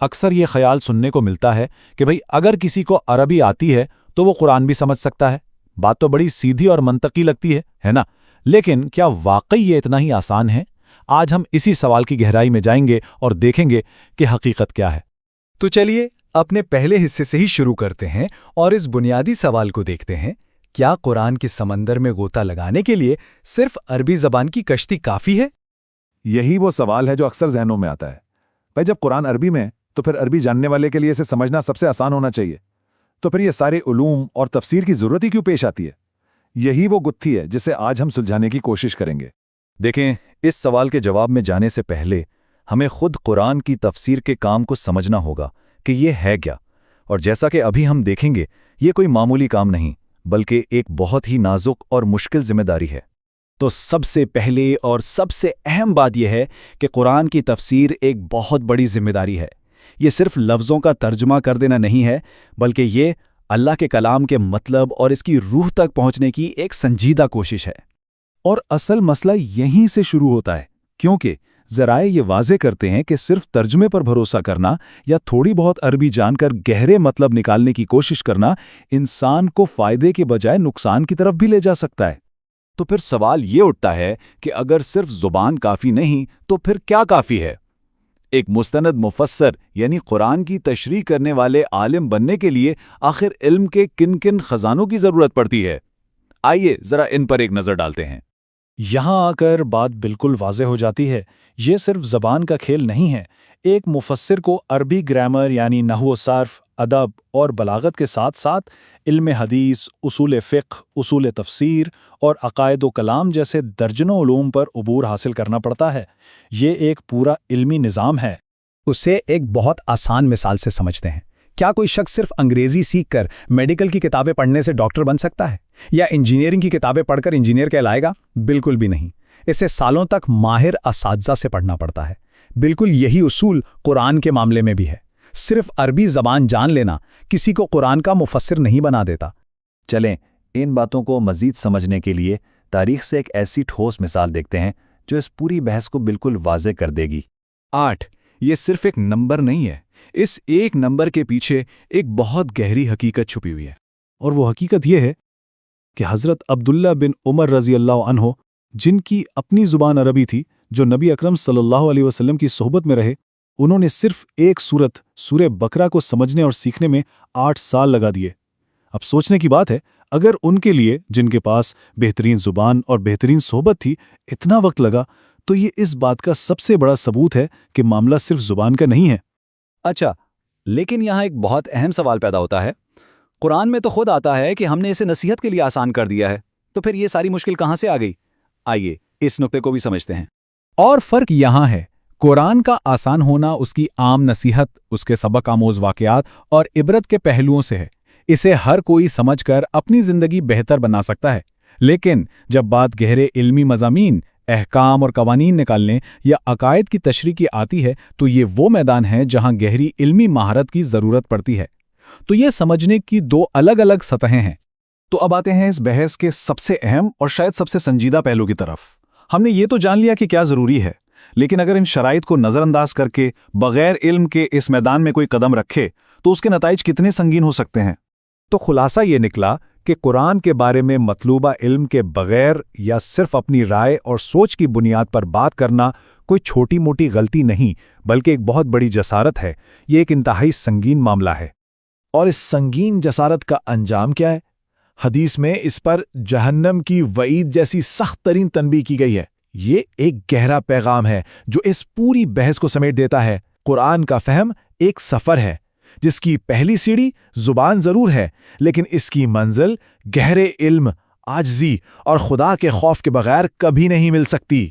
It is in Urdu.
اکثر یہ خیال سننے کو ملتا ہے کہ بھئی اگر کسی کو عربی آتی ہے تو وہ قرآن بھی سمجھ سکتا ہے۔ بات تو بڑی سیدھی اور منطقی لگتی ہے نا؟ لیکن کیا واقعی یہ اتنا ہی آسان ہے؟ آج ہم اسی سوال کی گہرائی میں جائیں گے اور دیکھیں گے کہ حقیقت کیا ہے۔ تو چلیے اپنے پہلے حصے سے ہی شروع کرتے ہیں اور اس بنیادی سوال کو دیکھتے ہیں، کیا قرآن کے سمندر میں غوطہ لگانے کے لیے صرف عربی زبان کی کشتی کافی ہے؟ یہی وہ سوال ہے جو اکثر ذہنوں میں آتا ہے۔ بھائی جب قرآن عربی میں ہے تو پھر عربی جاننے والے کے لیے اسے سمجھنا سب سے آسان ہونا چاہیے، تو پھر یہ سارے علوم اور تفسیر کی ضرورت ہی کیوں پیش آتی ہے؟ یہی وہ گتھی ہے جسے آج ہم سلجھانے کی کوشش کریں گے۔ دیکھیں، اس سوال کے جواب میں جانے سے پہلے ہمیں خود قرآن کی تفسیر کے کام کو سمجھنا ہوگا کہ یہ ہے کیا، اور جیسا کہ ابھی ہم دیکھیں گے یہ کوئی معمولی کام نہیں بلکہ ایک بہت ہی نازک اور مشکل ذمہ داری ہے۔ تو سب سے پہلے اور سب سے اہم بات یہ ہے کہ قرآن کی تفسیر ایک بہت بڑی ذمہ داری ہے۔ یہ صرف لفظوں کا ترجمہ کر دینا نہیں ہے، بلکہ یہ اللہ کے کلام کے مطلب اور اس کی روح تک پہنچنے کی ایک سنجیدہ کوشش ہے۔ اور اصل مسئلہ یہیں سے شروع ہوتا ہے، کیونکہ ذرائع یہ واضح کرتے ہیں کہ صرف ترجمے پر بھروسہ کرنا یا تھوڑی بہت عربی جان کر گہرے مطلب نکالنے کی کوشش کرنا انسان کو فائدے کے بجائے نقصان کی طرف بھی لے جا سکتا ہے۔ تو پھر سوال یہ اٹھتا ہے کہ اگر صرف زبان کافی نہیں تو پھر کیا کافی ہے؟ ایک مستند مفسر یعنی قرآن کی تشریح کرنے والے عالم بننے کے لیے آخر علم کے کن کن خزانوں کی ضرورت پڑتی ہے؟ آئیے ذرا ان پر ایک نظر ڈالتے ہیں۔ یہاں آ کر بات بالکل واضح ہو جاتی ہے، یہ صرف زبان کا کھیل نہیں ہے۔ ایک مفسر کو عربی گرامر یعنی نحو و صرف، ادب اور بلاغت کے ساتھ ساتھ علم حدیث، اصول فقہ، اصول تفسیر اور عقائد و کلام جیسے درجنوں علوم پر عبور حاصل کرنا پڑتا ہے۔ یہ ایک پورا علمی نظام ہے۔ اسے ایک بہت آسان مثال سے سمجھتے ہیں۔ کیا کوئی شخص صرف انگریزی سیکھ کر میڈیکل کی کتابیں پڑھنے سے ڈاکٹر بن سکتا ہے؟ یا انجینئرنگ کی کتابیں پڑھ کر انجینئر کہلائے گا؟ بالکل بھی نہیں۔ اسے سالوں تک ماہر اساتذہ سے پڑھنا پڑتا ہے۔ بالکل یہی اصول قرآن کے معاملے میں بھی ہے۔ صرف عربی زبان جان لینا کسی کو قرآن کا مفسر نہیں بنا دیتا۔ چلیں ان باتوں کو مزید سمجھنے کے لیے تاریخ سے ایک ایسی ٹھوس مثال دیکھتے ہیں جو اس پوری بحث کو بالکل واضح کر دے گی۔ 8 یہ صرف ایک نمبر نہیں ہے، اس ایک نمبر کے پیچھے ایک بہت گہری حقیقت چھپی ہوئی ہے، اور وہ حقیقت یہ ہے کہ حضرت عبداللہ بن عمر رضی اللہ عنہ، جن کی اپنی زبان عربی تھی، جو نبی اکرم صلی اللہ علیہ وسلم کی صحبت میں رہے، انہوں نے صرف ایک سورت سورہ بقرہ کو سمجھنے اور سیکھنے میں 8 سال لگا دیے۔ اب سوچنے کی بات ہے، اگر ان کے لیے جن کے پاس بہترین زبان اور بہترین صحبت تھی اتنا وقت لگا، تو یہ اس بات کا سب سے بڑا ثبوت ہے کہ معاملہ صرف زبان کا نہیں ہے۔ اچھا، لیکن یہاں ایک بہت اہم سوال پیدا ہوتا ہے۔ قرآن میں تو خود آتا ہے کہ ہم نے اسے نصیحت کے لیے آسان کر دیا ہے، تو پھر یہ ساری مشکل کہاں سے آ گئی؟ آئیے اس نقطے کو بھی سمجھتے ہیں۔ اور فرق یہاں ہے، قرآن کا آسان ہونا اس کی عام نصیحت، اس کے سبق آموز واقعات اور عبرت کے پہلوؤں سے ہے۔ اسے ہر کوئی سمجھ کر اپنی زندگی بہتر بنا سکتا ہے۔ لیکن جب بات گہرے علمی مضامین، احکام اور قوانین نکالنے یا عقائد کی تشریح کی آتی ہے تو یہ وہ میدان ہے جہاں گہری علمی مہارت کی ضرورت پڑتی ہے۔ تو یہ سمجھنے کی 2 الگ الگ سطحیں ہیں۔ تو اب آتے ہیں اس بحث کے سب سے اہم اور شاید سب سے سنجیدہ پہلو کی طرف۔ ہم نے یہ تو جان لیا کہ کیا ضروری ہے، لیکن اگر ان شرائط کو نظر انداز کر کے بغیر علم کے اس میدان میں کوئی قدم رکھے تو اس کے نتائج کتنے سنگین ہو سکتے ہیں؟ تو خلاصہ یہ نکلا کہ قرآن کے بارے میں مطلوبہ علم کے بغیر یا صرف اپنی رائے اور سوچ کی بنیاد پر بات کرنا کوئی چھوٹی موٹی غلطی نہیں بلکہ ایک بہت بڑی جسارت ہے۔ یہ ایک انتہائی سنگین معاملہ ہے۔ اور اس سنگین جسارت کا انجام کیا ہے؟ حدیث میں اس پر جہنم کی وعید جیسی سخت ترین تنبیہ کی گئی ہے۔ یہ ایک گہرا پیغام ہے جو اس پوری بحث کو سمیٹ دیتا ہے۔ قرآن کا فہم ایک سفر ہے جس کی پہلی سیڑھی زبان ضرور ہے، لیکن اس کی منزل گہرے علم، عاجزی اور خدا کے خوف کے بغیر کبھی نہیں مل سکتی۔